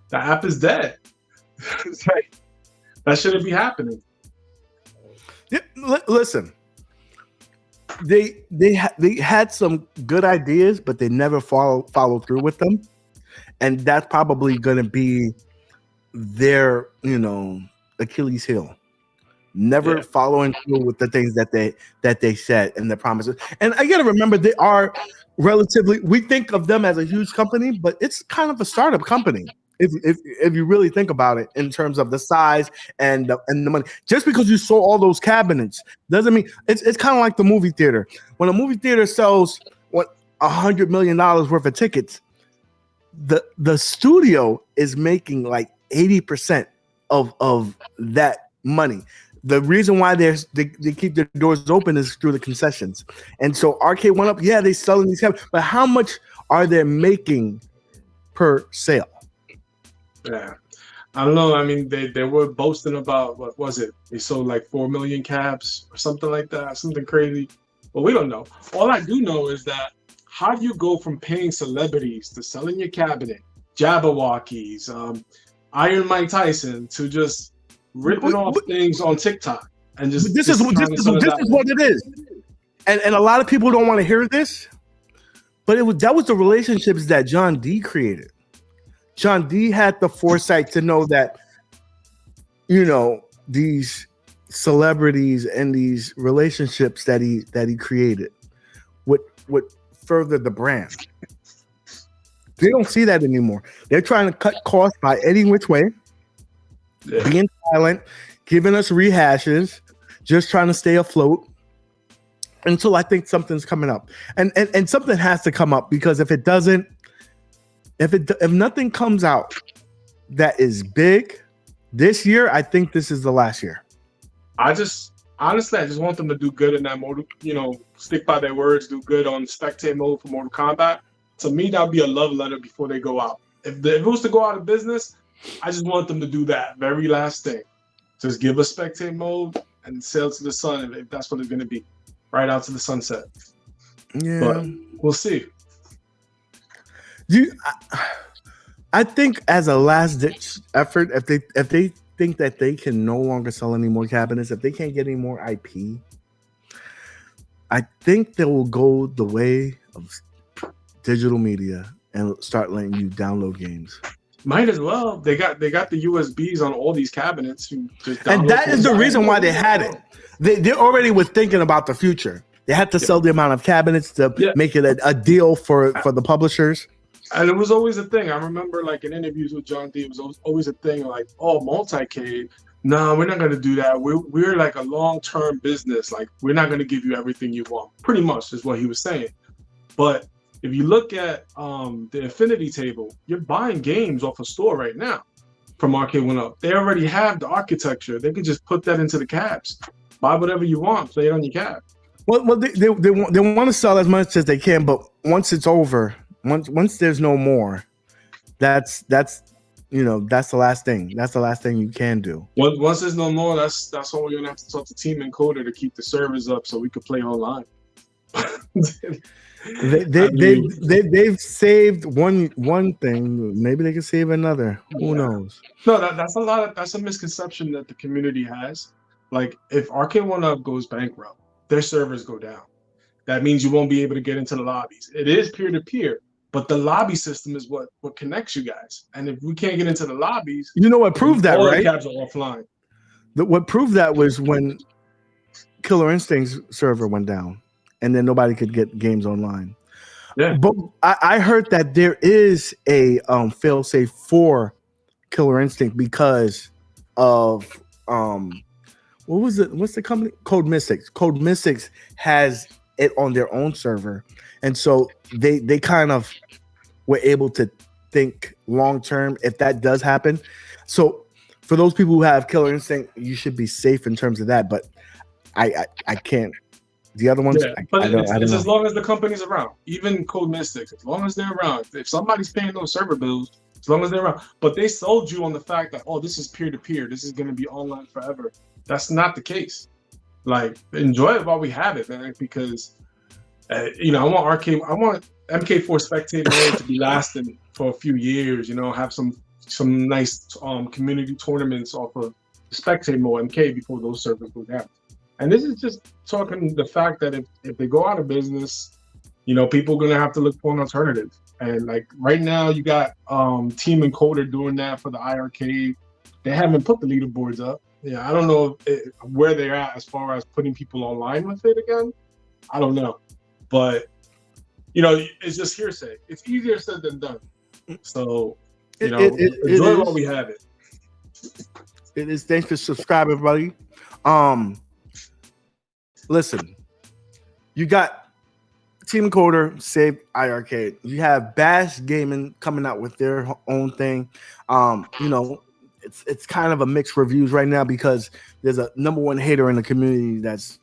The app is dead. It's like, that shouldn't be happening. Yeah, listen. They had some good ideas, but they never follow through with them, and that's probably going to be their Achilles heel. Never following through with the things that they said and the promises. And I got to remember, they are relatively. We think of them as a huge company, but it's kind of a startup company. If you really think about it in terms of the size and the money, just because you sold all those cabinets doesn't mean it's kind of like the movie theater. When a movie theater sells $100 million worth of tickets, the studio is making like 80% of that money. The reason why they keep their doors open is through the concessions. And so Arcade went up. Yeah, they selling these cabinets, but how much are they making per sale? Yeah, I don't know. I mean, they were boasting about, what was it? They sold like 4 million cabs or something like that, something crazy. But we don't know. All I do know is that how do you go from paying celebrities to selling your cabinet, Jabberwockies, Iron Mike Tyson, to just ripping off things on TikTok and just this is what it is. And a lot of people don't want to hear this, but that was the relationships that John D created. John D had the foresight to know that, these celebrities and these relationships that he created would further the brand. They don't see that anymore. They're trying to cut costs by any which way, being silent, giving us rehashes, just trying to stay afloat until I think something's coming up. And something has to come up, because if it doesn't, if nothing comes out that is big this year, I think this is the last year. I just want them to do good in that mode, stick by their words, do good on spectate mode for Mortal Kombat. To me, that would be a love letter before they go out. If it was to go out of business, I just want them to do that very last thing. Just give us spectate mode and sail to the sun, if that's what it's going to be. Right out to the sunset. Yeah. But we'll see. I think as a last-ditch effort, if they think that they can no longer sell any more cabinets, if they can't get any more IP, I think they will go the way of digital media and start letting you download games. Might as well. They got the USBs on all these cabinets. And that is the reason why they had it. They already were thinking about the future. They had to sell the amount of cabinets to make it a deal for the publishers. And it was always a thing. I remember, like, in interviews with John D, it was always a thing, like, multi-cade. No, we're not going to do that. We're like a long-term business. Like, we're not going to give you everything you want. Pretty much is what he was saying. But if you look at the Infinity table, you're buying games off a store right now from Arcade One Up. They already have the architecture. They can just put that into the cabs. Buy whatever you want. Play it on your cab. Well, they want to sell as much as they can, but once it's over, once there's no more, that's the last thing. That's the last thing you can do. Once there's no more, that's when we're gonna have to talk to Team Encoder to keep the servers up so we could play online. They've saved one thing. Maybe they can save another. Who knows? No, that's a misconception that the community has. Like, if Arcade One Up goes bankrupt, their servers go down. That means you won't be able to get into the lobbies. It is peer-to-peer, but the lobby system is what connects you guys. And if we can't get into the lobbies, what proved that, right? All the cabs are offline. What proved that was when Killer Instinct's server went down, and then nobody could get games online. Yeah. But I heard that there is a fail-safe for Killer Instinct because of what was it? What's the company? Code Mystics. Code Mystics has it on their own server, and so they kind of were able to think long term if that does happen. So for those people who have Killer Instinct, you should be safe in terms of that. But I can't. The other ones, but I don't know. As long as the company's around, even Code Mystics, as long as they're around. If somebody's paying those server bills, as long as they're around. But they sold you on the fact that, this is peer-to-peer. This is going to be online forever. That's not the case. Like, enjoy it while we have it, man, because, I want MK4 spectator mode to be lasting for a few years, have some nice community tournaments off of spectator mode MK before those servers go down. And this is just talking the fact that if they go out of business, people are going to have to look for an alternative. And like right now, you got Team Encoder doing that for the iArcade. They haven't put the leaderboards up. Yeah, I don't know where they're at as far as putting people online with it again. I don't know. But, it's just hearsay. It's easier said than done. So Enjoy it while we have it. It is. Thanks for subscribing, everybody. Listen, you got Team Encoder, Save IRK. You have Bash Gaming coming out with their own thing. It's kind of a mixed reviews right now because there's a number one hater in the community that's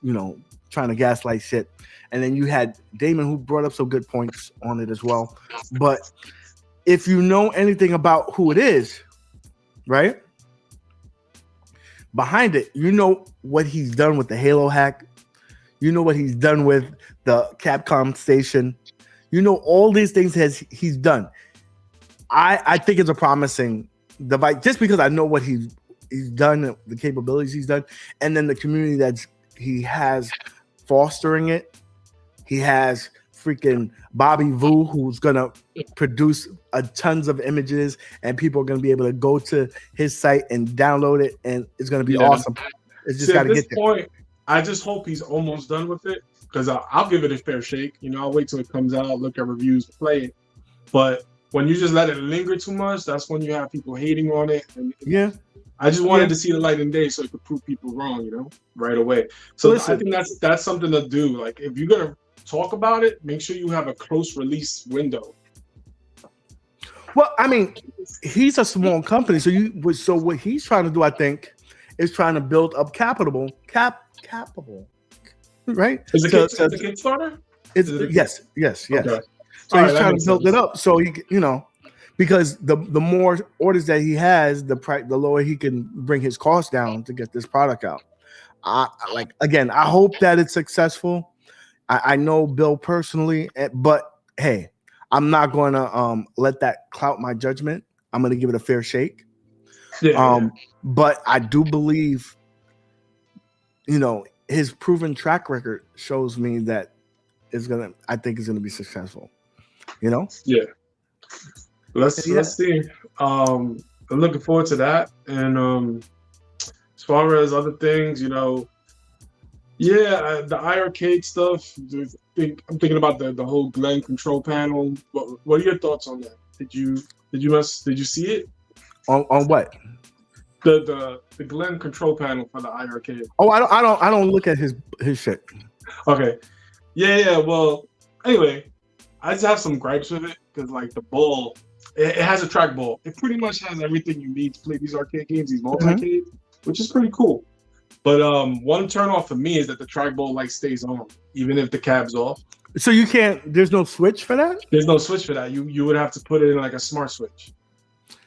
trying to gaslight shit, and then you had Damon who brought up some good points on it as well. But if you know anything about who it is, right? Behind it, you know what he's done with the Halo hack. You know what he's done with the Capcom station. You know all these things he's done. I think it's a promising device just because I know what he's done, the capabilities he's done, and then the community that he has fostering it. He has freaking Bobby Vu, who's gonna produce tons of images, and people are gonna be able to go to his site and download it, and it's gonna be awesome. It's just gotta get there. Point, I just hope he's almost done with it because I'll give it a fair shake. I'll wait till it comes out, look at reviews, play it. But when you just let it linger too much, that's when you have people hating on it. And I just wanted to see the light of day so it could prove people wrong, right away. So listen, I think that's something to do. Like if you're gonna talk about it, make sure you have a close release window. Well, I mean, he's a small company, so what he's trying to do, I think, is trying to build up capital, right? Is it a Kickstarter? Yes. Okay. So he's trying to build it up, so he, because the more orders that he has, the lower he can bring his costs down to get this product out. I hope that it's successful. I know Bill personally, but hey, I'm not going to let that clout my judgment. I'm going to give it a fair shake. But I do believe, his proven track record shows me that I think it's gonna be successful. Yeah. Let's see. I'm looking forward to that. And as far as other things, the iRarcade stuff. I'm thinking about the whole Glenn control panel. What are your thoughts on that? Did you see it? On what? The Glenn control panel for the iRarcade. Oh, I don't look at his shit. Okay. Yeah. Well, anyway, I just have some gripes with it because like the ball, it has a trackball. It pretty much has everything you need to play these arcade games, these multi-arcade, which is pretty cool. But one turn off for me is that the trackball stays on, even if the cab's off. So you can't. There's no switch for that. There's no switch for that. You would have to put it in like a smart switch.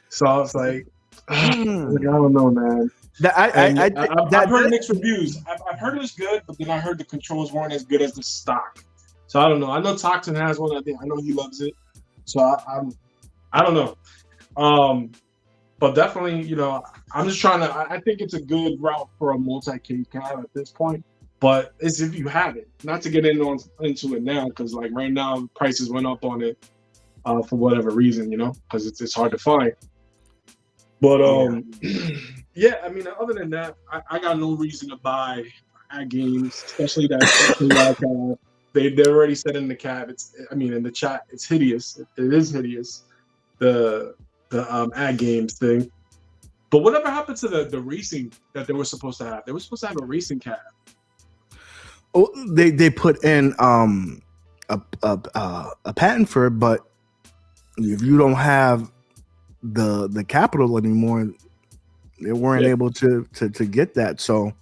So I was like, I don't know, man. I've heard mixed reviews. I've heard it was good, but then I heard the controls weren't as good as the stock. So I don't know. I know Toxin has one. I know he loves it. So I don't know. But definitely, I'm just trying to. I think it's a good route for a multi-cade cab at this point. But it's if you have it, not to get into it now, because like right now prices went up on it for whatever reason, because it's hard to find. But yeah, I mean, other than that, I got no reason to buy ad games, especially that cab. They already said in the cab. In the chat, it's hideous. It is hideous. The ad games thing. But whatever happened to the racing that they were supposed to have? They were supposed to have a racing cab. Oh, they put in a patent for it, but if you don't have the capital anymore, they weren't able to get that. So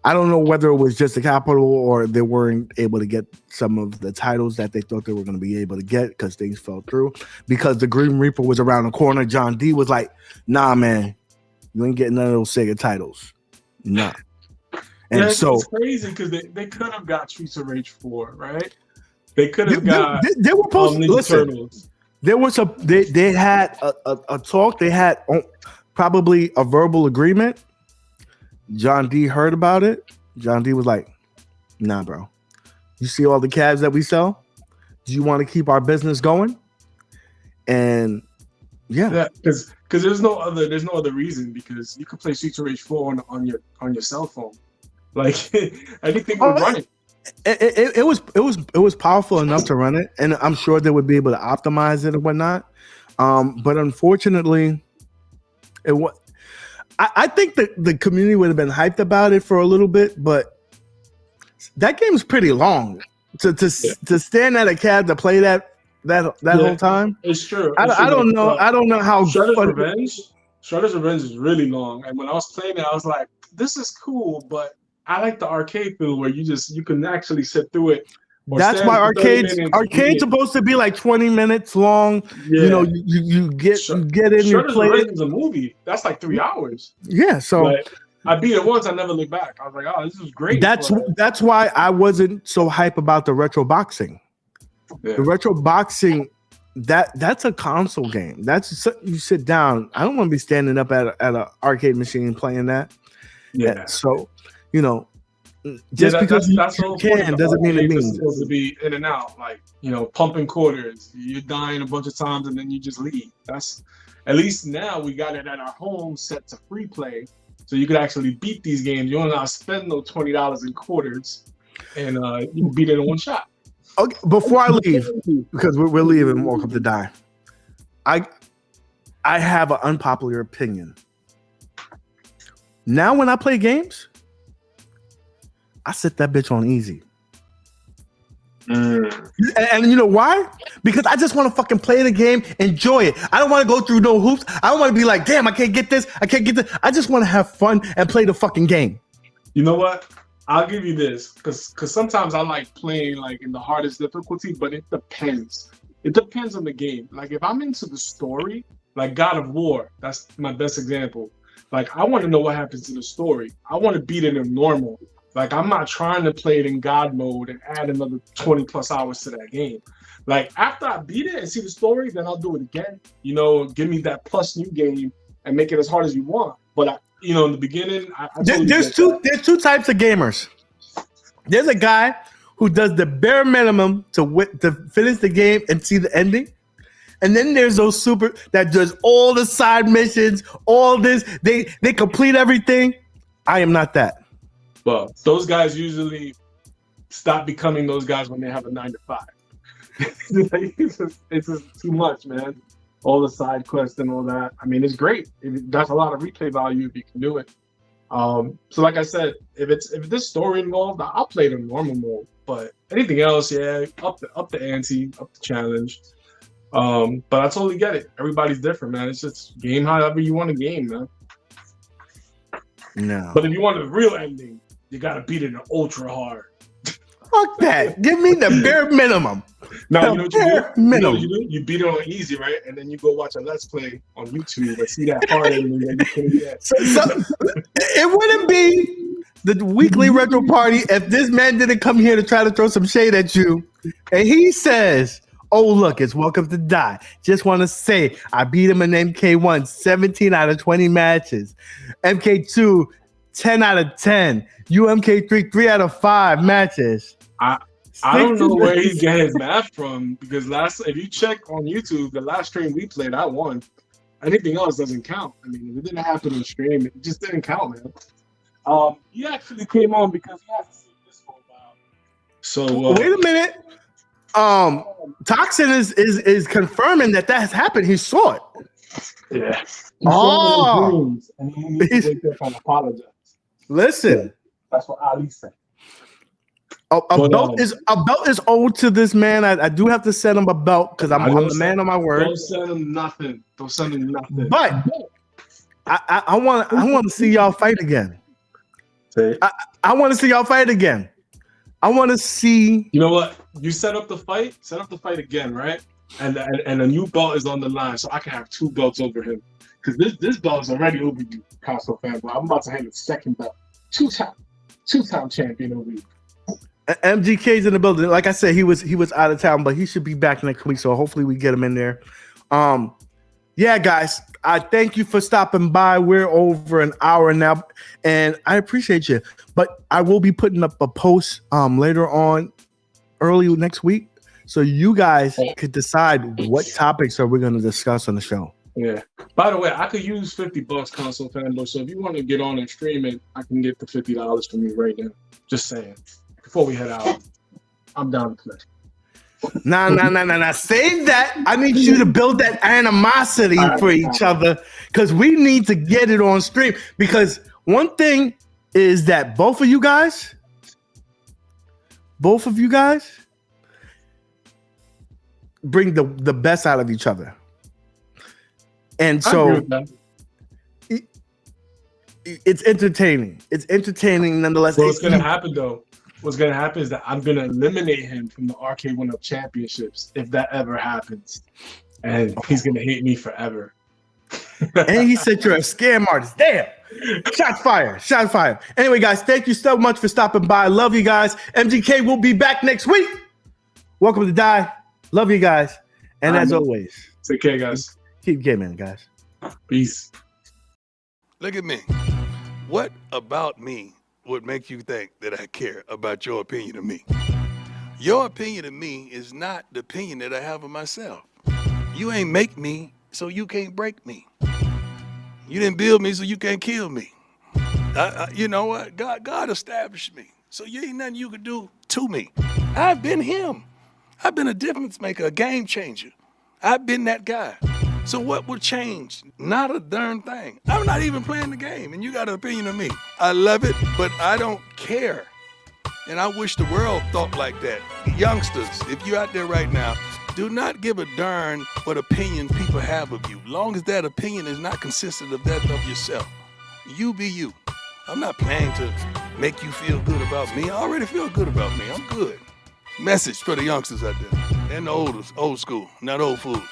I don't know whether it was just the capital or they weren't able to get some of the titles that they thought they were going to be able to get because things fell through. Because the Green Reaper was around the corner, John D was like, "Nah, man, you ain't getting none of those Sega titles." Nah. And so it's crazy because they could have got Streets of Rage 4, right? They could have got. They were supposed to listen. Turtles. There was they had a talk. They had probably a verbal agreement. John D heard about it. John D was like, "Nah, bro. You see all the cabs that we sell? Do you want to keep our business going?" And yeah, because there's no other reason because you could play Streets of Rage 4 on your cell phone. Like anything would run it. It was powerful enough to run it, and I'm sure they would be able to optimize it and whatnot. But unfortunately, it was. I think that the community would have been hyped about it for a little bit, but that game's pretty long to stand at a cab to play that whole time. It's true. I don't know. I don't know how. Shredder's Revenge is really long, and when I was playing it, I was like, "This is cool," but I like the arcade feel where you can actually sit through it. That's why arcade's supposed to be like 20 minutes long. Yeah. You know, you get in, you play it. Is a movie. That's like 3 hours. Yeah, so but I beat it once. I never looked back. I was like, "Oh, this is great." That's why I wasn't so hype about the retro boxing. Yeah. The retro boxing, that's a console game. That's you sit down. I don't want to be standing up at an arcade machine playing that. Yeah. So, you know. Just because you can doesn't mean it means it's supposed to be in and out, like, you know, pumping quarters. You're dying a bunch of times and then you just leave. That's at least now we got it at our home set to free play, so you could actually beat these games. You don't have to spend no $20 in quarters, and you can beat it in one shot. Okay, before I leave, because we're leaving, Welcome to Die. I have an unpopular opinion. Now when I play games, I set that bitch on easy. And you know why? Because I just want to fucking play the game, enjoy it. I don't want to go through no hoops. I don't want to be like, damn, I can't get this. I can't get this. I just want to have fun and play the fucking game. You know what? I'll give you this, because sometimes I like playing like in the hardest difficulty, but it depends. It depends on the game. Like if I'm into the story, like God of War, that's my best example. Like I want to know what happens to the story. I want to beat it in normal. Like, I'm not trying to play it in God mode and add another 20 plus hours to that game. Like, after I beat it and see the story, then I'll do it again. You know, give me that plus new game and make it as hard as you want. But, you know, in the beginning, there's two types of gamers. There's a guy who does the bare minimum to finish the game and see the ending. And then there's those that does all the side missions, all this. They complete everything. I am not that. But those guys usually stop becoming those guys when they have a 9-to-5. It's just too much, man. All the side quests and all that. I mean, it's great. That's a lot of replay value if you can do it. So, like I said, if this story involved, I'll play it in normal mode. But anything else, yeah, up the ante, up the challenge. But I totally get it. Everybody's different, man. It's just game however you want to game, man. No. But if you want a real ending, you gotta beat it in ultra hard. Fuck that. Give me the bare minimum. Now, you know what you do? You beat it on easy, right? And then you go watch a Let's Play on YouTube and see that hard ending that you can get. So it wouldn't be the weekly retro party if this man didn't come here to try to throw some shade at you. And he says, oh, look, it's Welcome to Die. Just want to say, I beat him in MK1, 17 out of 20 matches. MK2, 10 out of 10. UMK3, 3 out of 5 matches. I don't know where he get his math from, because if you check on YouTube, the last stream we played, I won. Anything else doesn't count. I mean, if it didn't happen in stream, it just didn't count, man. He actually came on because he has to see this for a while. So wait a minute. Toxin is confirming that has happened. He saw it. Yeah. And he needs to wake up and apologize. Listen. Yeah, that's what Ali said. A belt is owed to this man. I do have to send him a belt because I'm the man of my word. Don't send him nothing. But I want to see y'all fight again. I want to see y'all fight again. I want to see. You know what? You set up the fight. Set up the fight again, right? And a new belt is on the line, so I can have 2 belts over him. Because this belt is already over you, console fan. But I'm about to have the second belt. Two-time champion over you. MGK's in the building. Like I said, he was out of town, but he should be back next week. So hopefully we get him in there. Yeah, guys, I thank you for stopping by. We're over an hour now, and I appreciate you. But I will be putting up a post later on, early next week, so you guys could decide what topics are we going to discuss on the show. Yeah. By the way, I could use $50 console fanboy. So if you want to get on and stream it, I can get the $50 from you right now. Just saying. Before we head out, I'm down to play. Nah. Save that. I need you to build that animosity for each other because we need to get it on stream. Because one thing is that both of you guys bring the best out of each other. And so it's entertaining. It's entertaining nonetheless. What's going to happen, though? What's going to happen is that I'm going to eliminate him from the Arcade 1-Up Championships if that ever happens. And he's going to hate me forever. And he said you're a scam artist. Damn. Shots fired. Anyway, guys, thank you so much for stopping by. Love you guys. MGK will be back next week. Welcome to Die. Love you guys. And as always, take care, guys. Keep gaming, guys. Peace. Look at me. What about me would make you think that I care about your opinion of me? Your opinion of me is not the opinion that I have of myself. You ain't make me, so you can't break me. You didn't build me, so you can't kill me. You know what? God established me, so you ain't nothing you could do to me. I've been him. I've been a difference maker, a game changer. I've been that guy. So what will change? Not a darn thing. I'm not even playing the game, and you got an opinion of me. I love it, but I don't care. And I wish the world thought like that. Youngsters, if you're out there right now, do not give a darn what opinion people have of you, long as that opinion is not consistent of that of yourself. You be you. I'm not playing to make you feel good about me. I already feel good about me. I'm good. Message for the youngsters out there and the old school, not old fools.